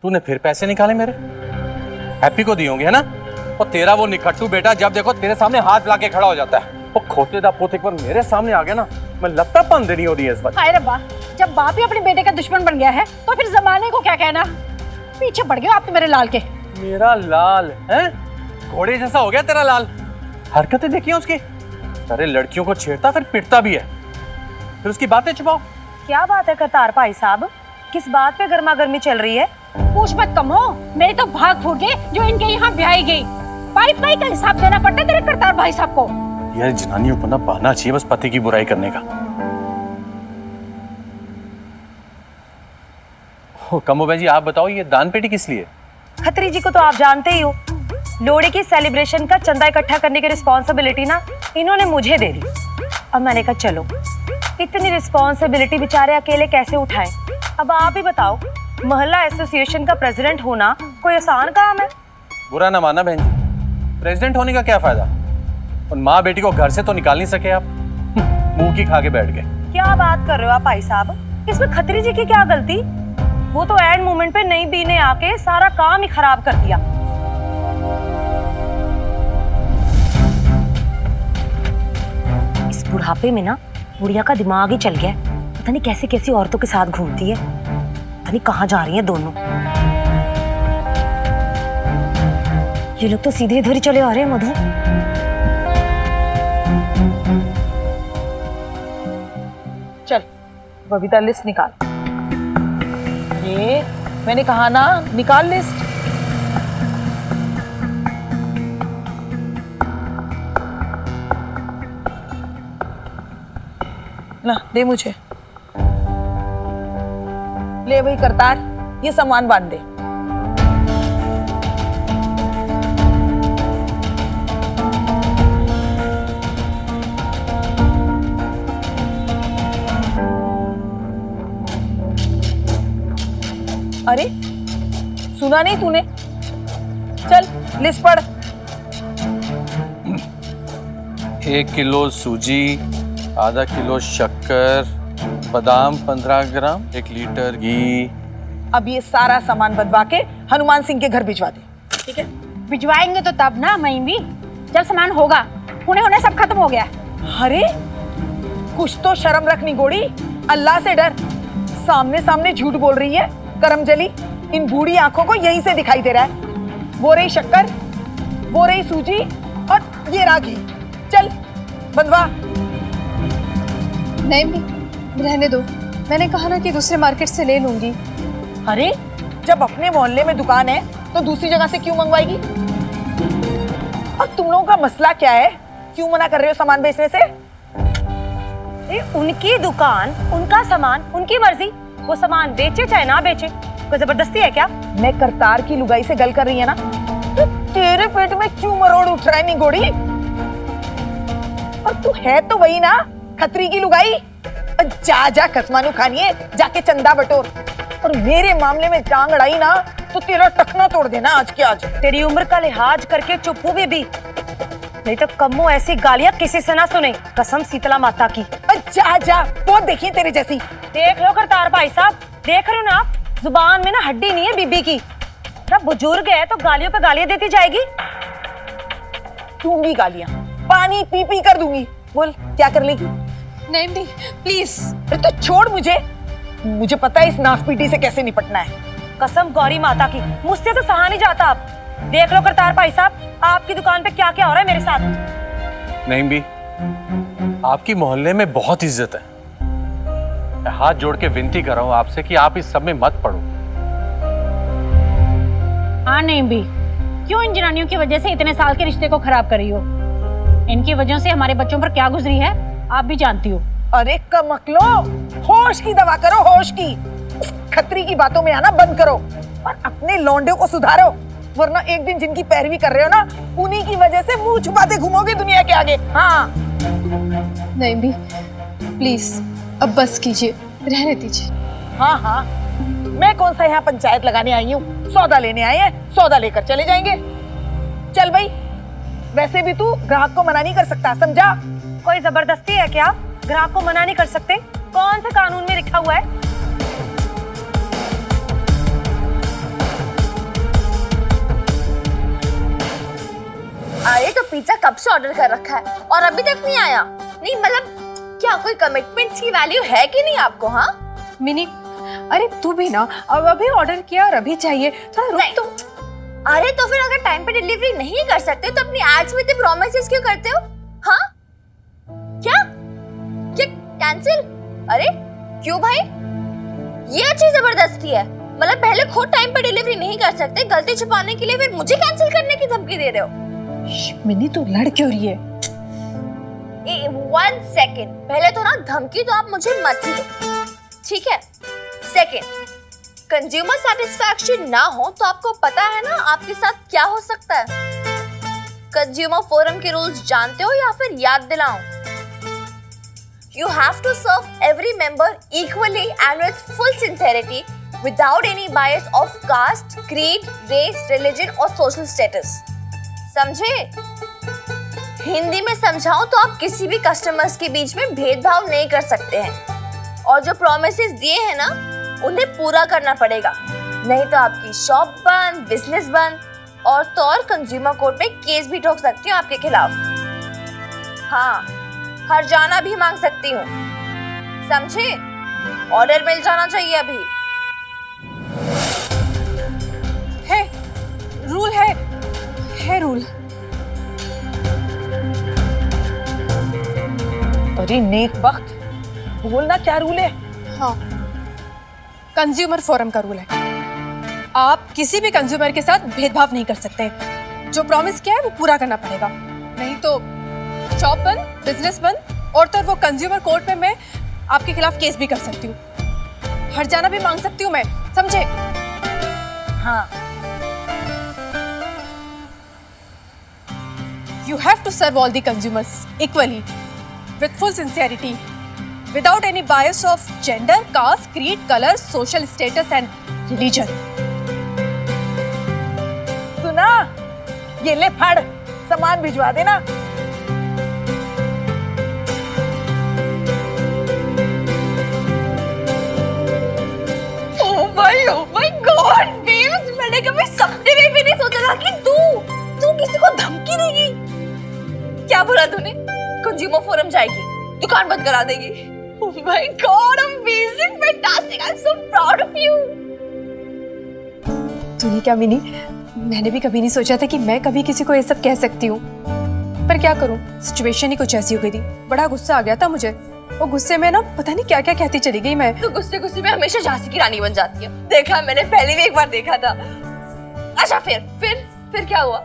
तूने फिर पैसे निकाले मेरे? हैप्पी को दिए होंगे है ना? और तेरा वो निखट्टू बेटा जब देखो तेरे सामने हाथ लाके खड़ा हो जाता है। वो खोते दा पोते पर मेरे सामने आ गया ना, मैं लगता पान देनी हो रही है इस बार। हाय रब्बा, जब बाप ही अपने बेटे का दुश्मन बन गया है तो फिर जमाने को क्या कहना। पीछे पड़ गए आप तो मेरे लाल के। मेरा लाल है? घोड़े जैसा हो गया तेरा लाल। हरकतें देखी उसकी, सारे लड़कियों को छेड़ता फिर पिटता भी है, फिर उसकी बातें छुपाओ। क्या बात है करतार भाई साहब, किस बात पे गर्मा गर्मी चल रही है? पूछ मत कम हो, मेरे तो भाग फूट गए जो इनके यहाँ ब्याही गई। पाई पाई का हिसाब देना पड़ता है तेरे करतार भाई साहब को। यार जनानियों को ना बहाना चाहिए बस पति की बुराई करने का। कमो बहन जी आप बताओ ये दान पेटी किस लिए? खत्री जी को तो आप जानते ही हो, लोहड़ी की सेलिब्रेशन का चंदा इकट्ठा करने की रिस्पॉन्सिबिलिटी ना इन्होंने मुझे दे दी। अब मैंने कहा चलो, इतनी रिस्पॉन्सिबिलिटी बेचारे अकेले कैसे उठाएं। अब आप ही बताओ, मोहल्ला एसोसिएशन का प्रेसिडेंट होना कोई आसान काम है? बुरा ना माना बहन जी, प्रेसिडेंट होने का क्या फायदा? और माँ बेटी को घर से तो निकाल नहीं सके आप, मुंह की खा के बैठ गए। क्या बात कर रहे हो आप भाई साहब, इसमें खत्री जी की क्या गलती? वो तो एंड मोमेंट पे नई बी ने आके सारा काम ही खराब कर दिया। इस बुढ़ापे में ना बुढ़िया का दिमाग ही चल गया है। पता नहीं कैसी कैसी औरतों के साथ घूमती है, पता नहीं कहाँ जा रही हैं दोनों। ये लोग तो सीधे इधर ही चले आ रहे हैं। मधु, चल बबीता लिस्ट निकाल। ये मैंने कहा ना, निकाल लिस्ट। ना दे मुझे, ले भाई करतार, ये सामान बांध दे। अरे सुना नहीं तूने? चल लिस्ट पढ़। 1 किलो सूजी, आधा किलो शक्कर, बादाम 15 ग्राम, 1 लीटर घी। अब ये सारा सामान बदवा के हनुमान सिंह के घर भिजवा दे, ठीक है? भिजवाएंगे तो तब ना मई भी, जब सामान होगा। होने होने सब खत्म हो गया। अरे कुछ तो शर्म रख निगोड़ी, अल्लाह से डर। सामने सामने झूठ बोल रही है करम जली। इन बूढ़ी आंखों को यहीं से दिखाई दे रहा है। वो रही शक्कर, वो रही सूजी और ये रहा घी। चल बंधवा। नहीं भी रहने दो, मैंने कहा ना कि दूसरे मार्केट से ले लूंगी। अरे जब अपने मोहल्ले में दुकान है तो दूसरी जगह से क्यों मंगवाएगी? और तुम लोगों का मसला क्या है? क्यों मना कर रहे हो सामान बेचने से? उनकी दुकान, उनका सामान, उनकी मर्जी। वो सामान बेचे चाहे ना बेचे, कोई जबरदस्ती है क्या? मैं करतार की लुगाई से गल कर रही है ना, तो तेरे पेट में क्यों मरोड़ उठ रहा है निगोड़ी? और तू है तो वही ना, खतरी की लुगाई। जा जा कसमानू खानिए, जाके चंदा बटोर। और मेरे मामले में टांग अड़ाई ना तो तेरा टखना तोड़ देना आज के आज। तेरी उम्र का लिहाज करके चुप हो बेबी, नहीं तो कम्मो ऐसी गालियां किसी से ना सुने, कसम शीतला माता की। जा जा, बहुत देखी तेरे जैसी। देख लो करतार भाई साहब, देख रहे हो ना आप, जुबान में ना हड्डी नहीं है बीबी की। ना बुजुर्ग है तो गालियों पे गालियां देती जाएगी। दूंगी गालियां, पानी पी पी कर दूंगी। बोल क्या कर लेगी? नहीं नहीं प्लीज। अरे तो छोड़ मुझे, मुझे पता है इस नाफपीटी से कैसे निपटना है। कसम गौरी माता की, मुझसे तो सहा नहीं जाता। आप देख लो करतार भाई साहब, आपकी दुकान पे क्या क्या हो रहा है मेरे साथ। नहीं भी, आपकी मोहल्ले में बहुत इज्जत है। मैं हाथ जोड़ के विनती कर रहा हूँ आपसे कि आप इस सब में मत पड़ो। हाँ नहीं भी, क्यों इन जनानियों की वजह से इतने साल के रिश्ते को खराब कर रही हो? इनकी वजह से हमारे बच्चों पर क्या गुजरी है आप भी जानती हो। अरे कमकलो, होश की दवा करो, होश की। खतरी की बातों में आना बंद करो और अपने लौंडे को सुधारो, वरना एक दिन जिनकी पैरवी कर रहे हो ना, उन्हीं की वजह से मुंह छुपाते घूमोगे दुनिया के आगे। हाँ नहीं भी प्लीज, अब बस कीजिए, रहने दीजिए। हाँ हाँ, मैं कौन सा यहाँ पंचायत लगाने आई हूँ? सौदा लेने आए हैं, सौदा लेकर चले जाएंगे। चल भाई, वैसे भी तू ग्राहक को मना नहीं कर सकता, समझा? कोई जबरदस्ती है क्या? ग्राहक को मना नहीं कर सकते? कौन से कानून में लिखा हुआ है? अरे तो पिज्जा कब से ऑर्डर कर रखा है और अभी तक नहीं आया? नहीं मतलब क्या कोई कमिटमेंट्स की वैल्यू है कि नहीं आपको? हाँ मिनी, अरे तू भी ना, अब अभी ऑर्डर किया और अभी चाहिए, थोड़ा रुक तो। अरे तो फिर अगर टाइम पे डिलीवरी नहीं कर सकते तो अपनी एड्स में प्रॉमिसेस क्यों करते हो? हाँ क्या क्या कैंसिल? अरे क्यों भाई, ये अच्छी जबरदस्ती है। मतलब पहले खुद टाइम पे डिलीवरी नहीं कर सकते, गलती छुपाने के लिए फिर मुझे कैंसिल करने की धमकी दे रहे हो। मिनी तू लड़ क्यों रही है? 1 सेकेंड, पहले तो ना धमकी तो आप मुझे मत ही दो, ठीक है? सेकेंड, कंज्यूमर सेटिस्फैक्शन ना हो तो आपको पता है ना आपके साथ क्या हो सकता है? कंज्यूमर फोरम के रूल्स जानते हो या फिर याद दिलाऊं? You have to serve every member equally and with full sincerity without any bias of caste, creed, race, religion or social status. समझे? हिंदी में समझाऊं तो आप किसी भी कस्टमर्स के बीच में भेदभाव नहीं कर सकते हैं और जो प्रॉमिसेस दिए हैं ना उन्हें पूरा करना पड़ेगा, नहीं तो आपकी शॉप बंद, बिजनेस बंद और तो और कंज्यूमर कोर्ट में केस भी ठोक सकती हूँ आपके खिलाफ। हाँ, हर्जाना भी मांग सकती हूँ, समझे? ऑर्डर मिल जाना चाहिए अभी। है रूल, है रूल। अरे नेक वक्त, बोलना क्या रूल है? हाँ, कंज्यूमर फोरम का रूल है, आप किसी भी कंज्यूमर के साथ भेदभाव नहीं कर सकते। जो प्रॉमिस किया है वो पूरा करना पड़ेगा, नहीं तो शॉप बंद, बिजनेस बंद और तो वो कंज्यूमर कोर्ट में मैं आपके खिलाफ केस भी कर सकती हूँ, हर्जाना भी मांग सकती हूँ मैं, समझे? हाँ। You have to serve all the consumers equally, with full sincerity, without any bias of gender, caste, creed, color, social status and religion. सुना? ये ले फड़, सामान भिजवा देना। Oh my God, बेब्स, मैंने कभी सपने में भी नहीं सोचा था कि तू किसी को धमकी देगी। क्या बोला तूने? कंज्यूमर फोरम जाएगी, दुकान बंद करा देगी। Oh my God, amazing, fantastic, I'm so proud of you. तूने क्या मिनी, मैंने भी कभी नहीं सोचा था कि मैं कभी किसी को ये सब कह सकती हूँ, पर क्या करूँ, सिचुएशन ही कुछ ऐसी हो गई थी। बड़ा गुस्सा आ गया था मुझे, और गुस्से में ना पता नहीं क्या क्या कहती चली गई मैं। तो गुस्से में हमेशा झांसी की रानी बन जाती है। देखा, मैंने पहले भी एक बार देखा था। अच्छा फिर क्या हुआ?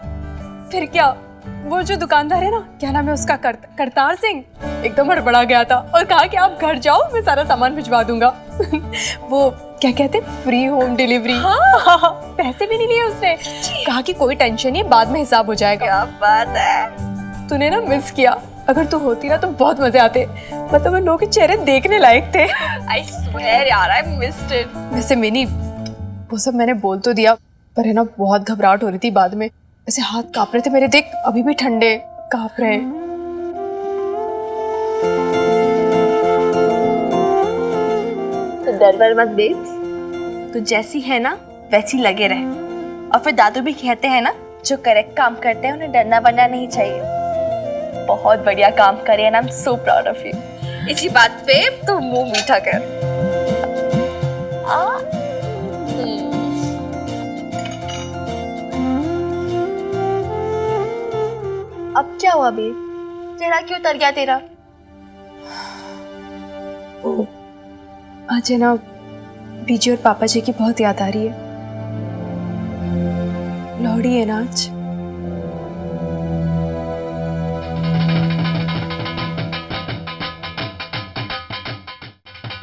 फिर क्या, वो जो दुकानदार है ना, क्या नाम है उसका, करतार सिंह, एकदम हड़बड़ा गया था और कहा कि आप घर जाओ, मैं सारा सामान भिजवा दूंगा। वो क्या कहते, फ्री होम डिलीवरी। हाँ, पैसे भी नहीं लिए उसने, कहा कि कोई टेंशन नहीं, बाद में हिसाब हो जाएगा। क्या बात है, तूने ना मिस किया, अगर तू होती ना तो बहुत मजे आते, मतलब वो लोगों के चेहरे देखने लायक थे। I swear यार, I missed it. वैसे मिनी, वो सब मैंने बोल तो दिया, पर है ना बहुत घबराहट हो रही थी बाद में, ऐसे हाथ कांप रहे थे मेरे, देख अभी भी ठंडे कांप रहे। तो डर मत बेब्स, तू जैसी है ना वैसी लगे रहे। और फिर दादू भी कहते हैं ना, जो करेक्ट काम करते हैं उन्हें डरना बनना नहीं चाहिए। बहुत बढ़िया काम करे and I am so proud of you. इसी बात पे तू मुंह मीठा कर। अब क्या हुआ बे? चेहरा क्यों उतर गया तेरा? आज है ना बीजी और पापा जी की बहुत याद आ रही है। लोहड़ी है ना आज।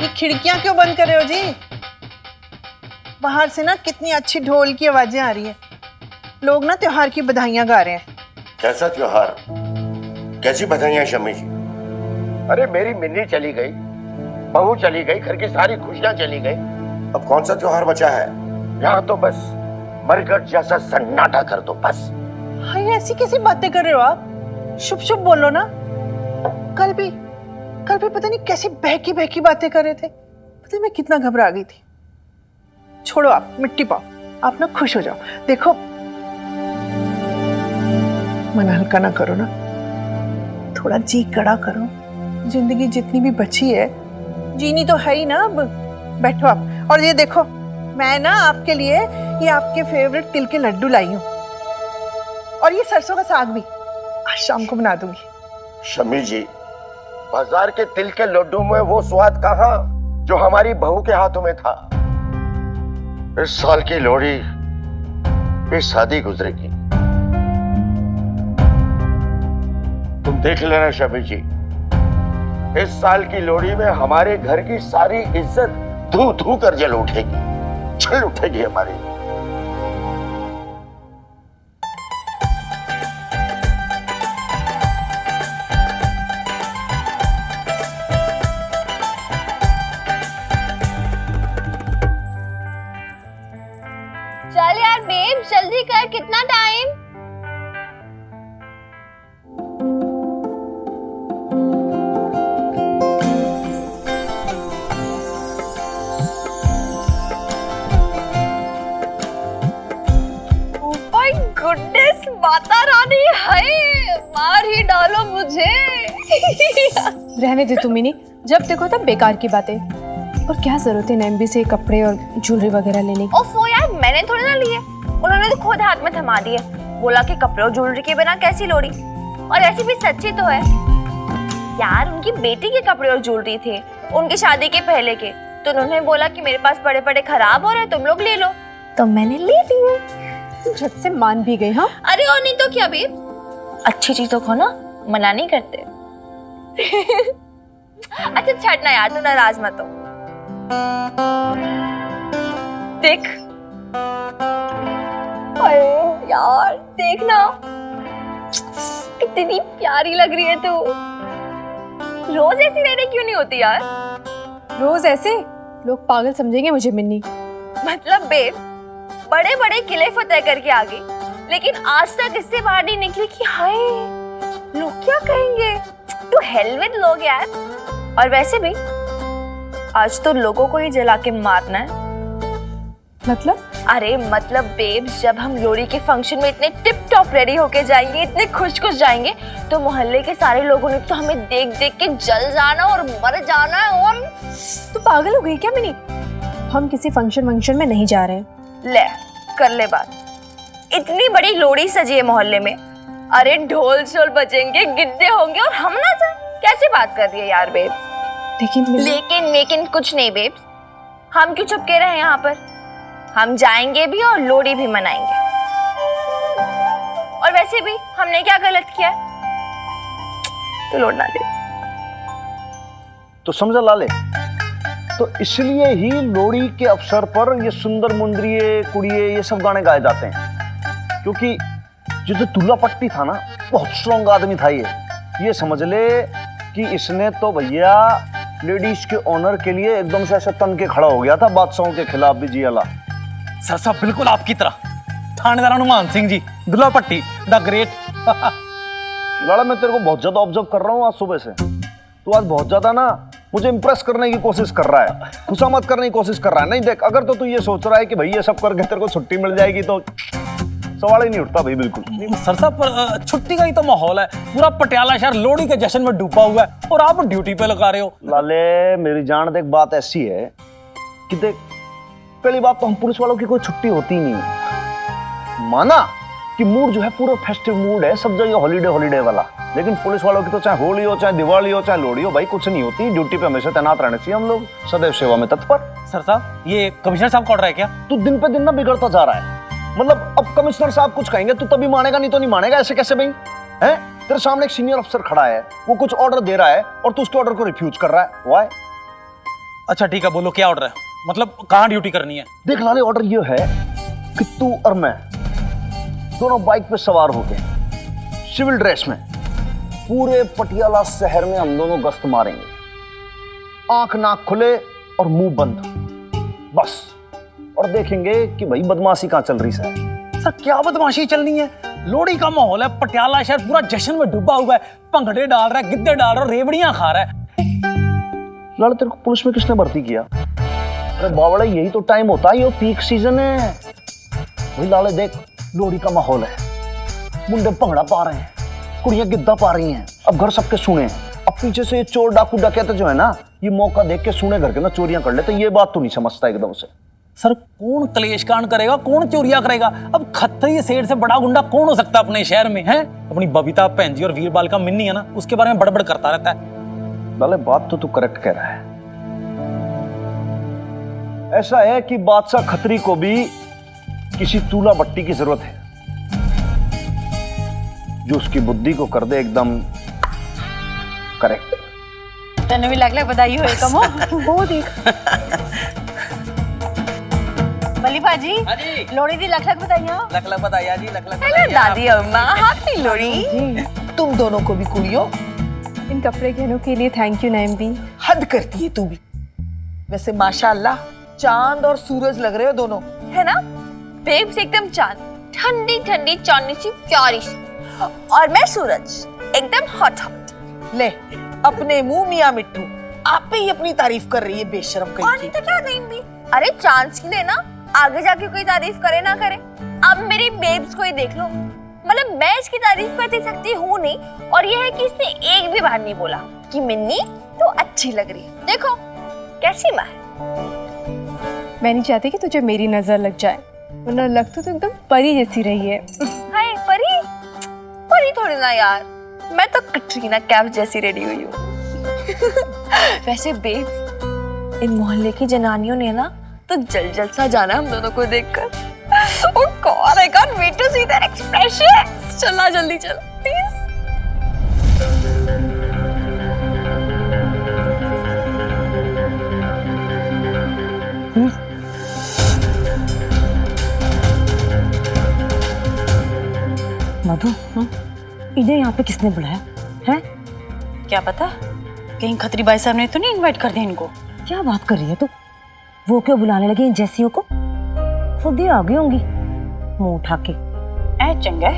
ये खिड़कियां क्यों बंद कर रहे हो जी? बाहर से ना कितनी अच्छी ढोल की आवाजें आ रही हैं। लोग ना त्योहार की बधाइयां गा रहे हैं। कैसा त्योहार, कैसी बधाइयां शम्मी जी? अरे मेरी मिन्नी चली गई, बहू चली गई, घर की सारी खुशियां चली गई, अब कौन सा त्योहार बचा है? यहाँ तो बस मरकट जैसा सन्नाटा कर दो बस। हाँ, ये ऐसी कैसी बातें कर रहे हो आप? शुभ शुभ बोलो ना। कल भी पता नहीं कैसी बहकी बहकी बातें कर रहे थे। पता नहीं मैं कितना घबरा गई थी। छोड़ो, आप मिट्टी पाओ, आप ना खुश हो जाओ। देखो मन हल्का ना करो ना, थोड़ा जी कड़ा करो। जिंदगी जितनी भी बची है जीनी तो है ही ना। अब बैठो आप, और ये देखो मैं ना आपके लिए ये आपके फेवरेट तिल के लड्डू लाई हूँ, और ये सरसों का साग भी आज शाम को बना दूंगी। शमी जी, बाजार के तिल के लड्डू में वो स्वाद कहाँ जो हमारी बहू के हाथों में था। इस साल की लोहड़ी इस शादी गुजरेगी। तुम देख लेना शमी जी, इस साल की लोहड़ी में हमारे घर की सारी इज्जत धू धू कर जल उठेगी हमारी। चल यार बेब, जल्दी कर, कितना टाइम? गुडनेस माता रानी, हाय मार ही डालो मुझे। रहने दे तुम मिनी, जब देखो तब बेकार की बातें। और क्या जरूरत है एमबी से कपड़े और ज्वेलरी वगैरह लेने की? ओफो यार, मैंने थोड़ी ना लिए, उन्होंने तो खुद हाथ में थमा दिए। बोला कि कपड़े और ज्वेलरी के बिना कैसी लोड़ी। और ऐसी भी सच्ची तो है यार, उनकी बेटी के कपड़े और ज्वेलरी थे उनकी शादी के पहले के, तो उन्होंने बोला कि मेरे पास पड़े पड़े खराब हो रहे, तुम लोग ले लो, तो मैंने ले दिए। झट से मान भी गई। हाँ अरे और नहीं तो क्या बेब, अच्छी चीजों को ना मना नहीं करते। अच्छा छड़ना यार, तू नाराज मत हो। देख अरे यार, देखना कितनी प्यारी लग रही है तू। रोज ऐसी रहने क्यों नहीं होती यार? रोज ऐसे लोग पागल समझेंगे मुझे मिन्नी। मतलब बेब, बड़े बड़े किले फतेह करके आ गई, लेकिन आज तक इससे बाहर नहीं निकली कि हाय लोग क्या कहेंगे। तू हेल विद लोग यार। और वैसे भी आज तो लोगों को ही जला के मारना है। मतलब? अरे मतलब बेब, जब हम लोहड़ी के फंक्शन में इतने टिप टॉप रेडी होके जाएंगे, इतने खुश खुश जाएंगे, तो मोहल्ले के सारे लोगों ने तो हमें देख देख के जल जाना और मर जाना है। और तू पागल हो गई क्या मिनी? हम किसी फंक्शन में नहीं जा रहे हैं। ले कर ले बात। इतनी बड़ी लोहड़ी सजी है मोहल्ले में, अरे ढोल शोल बजेंगे, गिद्दे होंगे और हम ना जाए? कैसी बात कर रही है यार बेब? लेकिन कुछ नहीं बेब, हम क्यों चुपके रहे यहाँ पर? हम जाएंगे भी और लोहड़ी भी मनाएंगे। और वैसे भी हमने क्या गलत किया है? तो लौटना दे। तो समझा लाले, तो इसलिए ही लोहड़ी के अवसर पर ये सुंदर मुंदरिये कुड़िये ये सब गाने गाए जाते हैं, क्योंकि जो दूल्हा पट्टी था ना, बहुत स्ट्रॉन्ग आदमी था ये समझ ले कि इसने तो भैया लेडीज के ऑनर के लिए एकदम से ऐसे तन के खड़ा हो गया था बादशाहों के खिलाफ भी। जी अला सर साहब बिल्कुल आपकी तरह, थानेदार हनुमान सिंह जी, दुल्हा पट्टी द ग्रेट। लाला, मैं तेरे को बहुत ज्यादा ऑब्जर्व कर रहा हूँ आज सुबह से। तू आज बहुत ज्यादा ना मुझे इंप्रेस करने की कोशिश कर रहा है, खुशामद करने की कोशिश कर रहा है। नहीं देख, अगर तो तू ये सोच रहा है कि भाई ये सब करके तेरे को छुट्टी मिल जाएगी तो सवाल ही नहीं उठता भाई। बिल्कुल सर साहब, छुट्टी का ही तो माहौल है, पूरा पटियाला शहर लोहड़ी के जश्न में डूबा हुआ है और आप ड्यूटी पे लगा रहे हो। लाले मेरी जान, देख बात ऐसी है कि देख, पहली बात तो हम पुलिस वालों की कोई छुट्टी होती नहीं। माना कि मूड जो है पूरा फेस्टिव मूड है, सब जगह हॉलीडे वाला, लेकिन पुलिस वालों की तो चाहे होली हो, चाहे दिवाली हो, चाहे लोहड़ी हो, भाई कुछ नहीं होती। ड्यूटी पे हमेशा तैनात रहने चाहिए हम लोग, सदैव सेवा में तत्पर। सर साहब, ये कमिश्नर साहब का ऑर्डर है क्या? तू दिन पे दिन ना बिगड़ता जा रहा है। मतलब अब कमिश्नर साहब कुछ कहेंगे तू तभी मानेगा, नहीं तो नहीं मानेगा। ऐसे कैसे भाई? हैं? तेरे सामने एक सीनियर अफसर खड़ा है, वो कुछ ऑर्डर दे रहा है और तू उसके ऑर्डर को रिफ्यूज कर रहा है। व्हाई? अच्छा ठीक है, बोलो क्या ऑर्डर है, मतलब कहाँ ड्यूटी करनी है? देख लाले, ऑर्डर ये है कि तू और मैं दोनों बाइक पे सवार होके सिविल ड्रेस में पूरे पटियाला शहर में हम दोनों गश्त मारेंगे, आंख नाक खुले और मुंह बंद, बस। और देखेंगे कि भाई बदमाशी कहां चल रही है। सर क्या बदमाशी चलनी है? लोहड़ी का माहौल है, पटियाला शहर पूरा जश्न में डूबा हुआ है, भंगड़े डाल रहा है, गिद्दे डाल रहा है, रेवड़ियां खा रहा है। लाले तेरे को पुलिस में किसने भर्ती किया? अरे बावड़ा, यही तो टाइम होता है, ये पीक सीजन है। भाई लाले देख, लोहड़ी का माहौल है, मुंडे भंगड़ा पा रहे हैं, कुड़ियां गिद्दा पा रही हैं, अब घर सबके सुने हैं। अब पीछे से ये चोर डाकू डकैते जो है ना, ये मौका देख के सुने घर के ना चोरियां कर लेते। ये बात तो नहीं समझता एकदम से। सर कौन कलेश कांड करेगा, कौन चोरिया करेगा? अब खत्तरी सेठ से बड़ा गुंडा कौन हो सकता है अपने शहर में? है अपनी बबीता भैन जी और वीरबाल का मिन्नी है ना, उसके बारे में बड़बड़ करता रहता है। लाले बात तो तू करेक्ट कह रहा है। ऐसा है कि बादशाह खत्री को भी किसी तूला बट्टी की जरूरत है जो उसकी बुद्धि को कर दे एकदम करेक्ट। तने भी लग बधाई हो एकम हो देख बली भाजी लोड़ी दी लख लख बधाइयां। लख लख बधाइयां जी, लख लख हेलो दादी अम्मा, हैप्पी लोहड़ी। तुम दोनों को भी कुड़ियों, इन कपड़े गहनों के लिए थैंक यू नैम भी। हद करती है तू भी। वैसे माशाअल्लाह चांद और सूरज लग रहे हो दोनों, है ना? बेब्स एकदम चांद, ठंडी ठंडी चांदनी सी प्यारी सी, और मैं सूरज एकदम हॉट हॉट। ले अपने मुंह मियां मिट्टू आप पे ही अपनी तारीफ कर रही है बेशरम और कहीं नहीं की। तो क्या नैम भी? अरे चांस के लिए ना आगे जाके कोई तारीफ करे ना करे, अब मेरी बेब्स को ही देख लो। मतलब मैं इसकी तारीफ करती सकती हूँ नहीं, और ये है कि इसने एक भी बार नहीं बोला कि मिन्नी तो अच्छी लग रही है। देखो कैसी मैं। मैं नहीं चाहती कि तुझे मेरी नजर लग जाए, वरना लगता तो एकदम परी जैसी रही है। हाय परी, परी थोड़ी ना यार, मैं तो कटरीना कैफ जैसी रेडी हुई हूँ। वैसे बेब्स, इन मोहल्ले की जनानियों ने ना तो जल जल सा जाना हम दोनों को देखकर। और कौन I can't wait to see that expression. चला जल्दी चल प्लीज। मधु, इन्हें यहाँ पे किसने बुलाया है? क्या पता कहीं खत्री भाई साहब ने तो नहीं इनवाइट कर दिया इनको। क्या बात कर रही है तू? वो क्यों बुलाने लगी इन जैसियों को? खुद ही आ गई होंगी मुंह उठा के। ऐ चंगा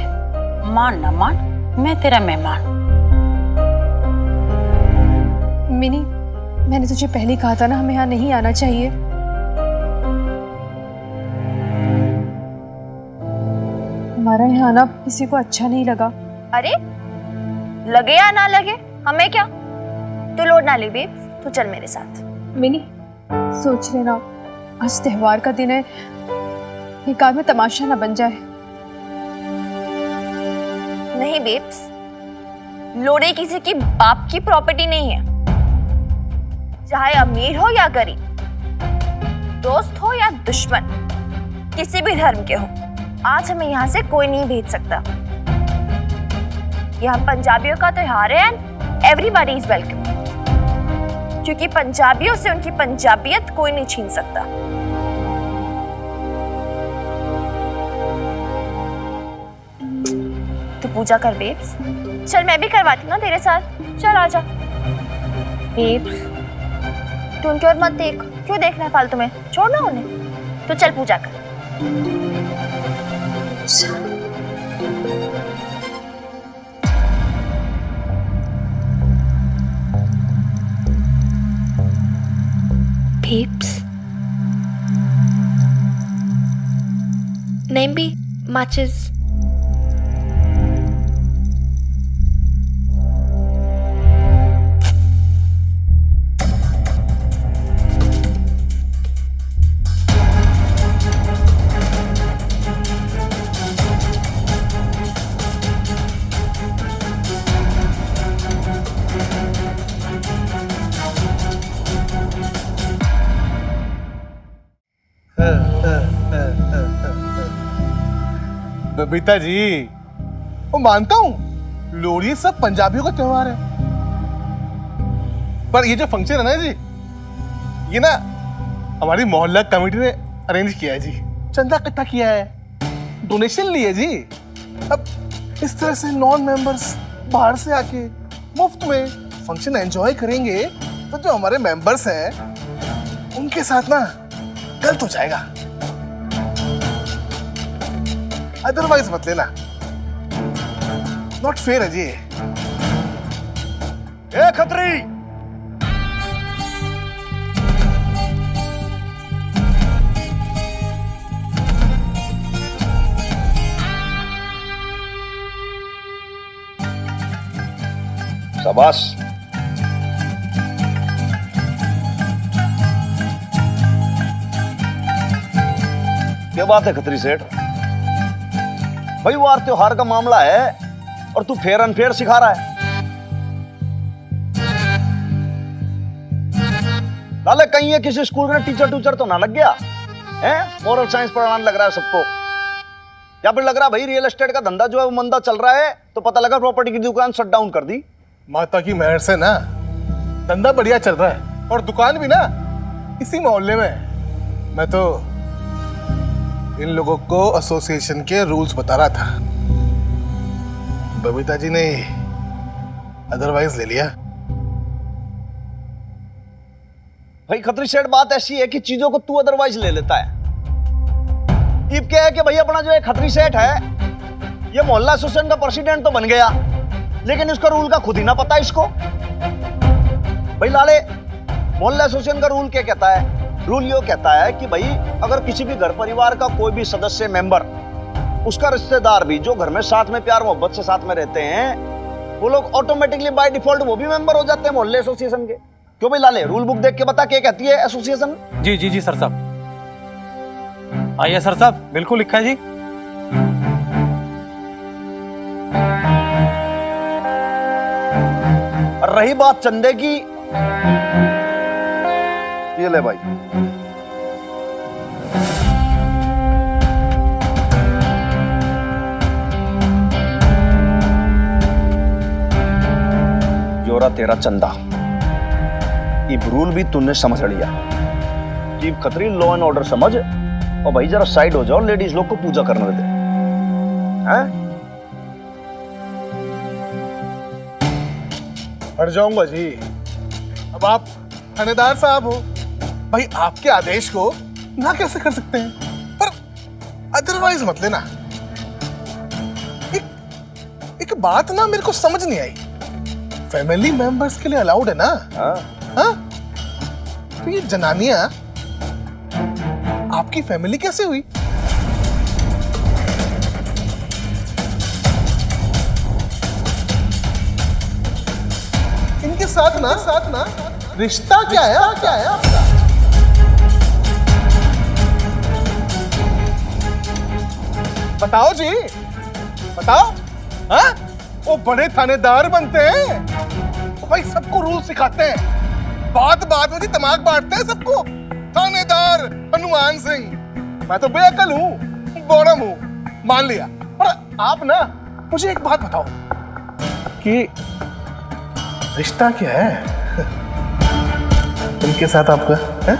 मान ना मान, मैं तेरा मेहमान। मिनी, मैंने तुझे पहले ही कहा था ना हमें यहाँ नहीं आना चाहिए। हमारा यहाँ आना किसी को अच्छा नहीं लगा। अरे लगे या ना लगे हमें क्या, तू लोड ना ले बेब, तू चल मेरे साथ। मिनी सोच लेना, आज त्योहार का दिन है, निकाह में तमाशा ना बन जाए। नहीं बेब्स, लोड़े किसी की बाप की प्रॉपर्टी नहीं है। चाहे अमीर हो या गरीब, दोस्त हो या दुश्मन, किसी भी धर्म के हो, आज हमें यहाँ से कोई नहीं भेज सकता। यह पंजाबियों का त्योहार है एंड एवरीबॉडी इज वेलकम, क्योंकि पंजाबियों से उनकी पंजाबियत कोई नहीं छीन सकता। तू पूजा कर बेब्स, चल मैं भी करवाती हूँ ना तेरे साथ, चल आजा। बेब्स तू उनकी ओर मत देख, क्यों देखना है फालतू में, छोड़ ना उन्हें, तो चल पूजा कर। Peeps. Name be matches. Babita ji, वो मानता हूँ लोहड़ी सब पंजाबियों का त्योहार है, पर ये जो फंक्शन है ना जी, ये ना हमारी मोहल्ला कमेटी ने अरेंज किया है जी, चंदा इकट्ठा किया है, डोनेशन ली है जी। अब इस तरह से नॉन मेंबर्स बाहर से आके मुफ्त में फंक्शन एंजॉय करेंगे तो जो हमारे मेंबर्स हैं उनके साथ ना गलत हो जाएगा, अदरवाइज मत लेना, नॉट फेयर है जी। ए खत्री, शाबाश। क्या बात है खत्री सेठ, भाई वार त्योहार का मामला है और तू फेर अनफेयर सिखा रहा है। लाले कहीं ये किसी स्कूल में टीचर तो ना लग गया है? मोरल साइंस पढ़ाने लग रहा है सबको, या फिर लग रहा है भाई रियल एस्टेट का धंधा जो है वो मंदा चल रहा है तो पता लगा प्रॉपर्टी की दुकान शट डाउन कर दी। माता की मेहर से ना धंधा बढ़िया चल रहा है और दुकान भी ना इसी मोहल्ले में। मैं तो इन लोगों को एसोसिएशन के रूल्स बता रहा था, बबीता जी ने अदरवाइज ले लिया। भाई खत्री सेठ बात ऐसी है कि चीजों को तू अदरवाइज ले लेता है। अब क्या है कि भाई अपना जो एक खत्री सेठ है ये मोहल्ला एसोसिएशन का प्रेसिडेंट तो बन गया, लेकिन इसका रूल का खुद ही ना पता इसको। भाई लाले मोहल्ला एसोसिएशन का रूल क्या कहता है? रूल ये कहता है कि भाई अगर किसी भी घर परिवार का कोई भी सदस्य मेंबर, उसका रिश्तेदार भी जो घर में साथ में प्यार मोहब्बत से साथ में रहते हैं, वो लोग ऑटोमेटिकली बाय डिफॉल्ट वो भी मेंबर हो जाते हैं मोहल्ले एसोसिएशन के। क्यों भाई लाले, रूल बुक देख के बता क्या कहती है एसोसिएशन? जी जी जी सर साहब, आइए सर साहब, बिल्कुल लिखा है जी। और रही बात चंदे की, ये ले भाई, जोरा तेरा चंदा। ये रूल भी तूने समझ लिया कि खतरी लॉ एंड ऑर्डर समझ, और भाई जरा साइड हो जाओ, लेडीज लोग को पूजा करने दे। हैं? हट जाऊंगा जी, अब आप थानेदार साहब हो, भाई आपके आदेश को ना कैसे कर सकते हैं, पर अदरवाइज मत लेना। एक बात ना मेरे को समझ नहीं आई, फैमिली मेंबर्स के लिए अलाउड है ना? हाँ? तो ये जनानियां आपकी फैमिली कैसे हुई? इनके साथ ना रिश्ता क्या है आपका? बताओ जी, बताओ। हाँ? वो बड़े थानेदार बनते हैं, वो भाई सबको रूल सिखाते हैं, बात में जी दिमाग बांटते हैं सबको। थानेदार हनुमान सिंह, मैं तो बेअकल हूँ, बोरम हूँ, मान लिया। पर आप ना मुझे एक बात बताओ कि रिश्ता क्या है उनके साथ आपका है?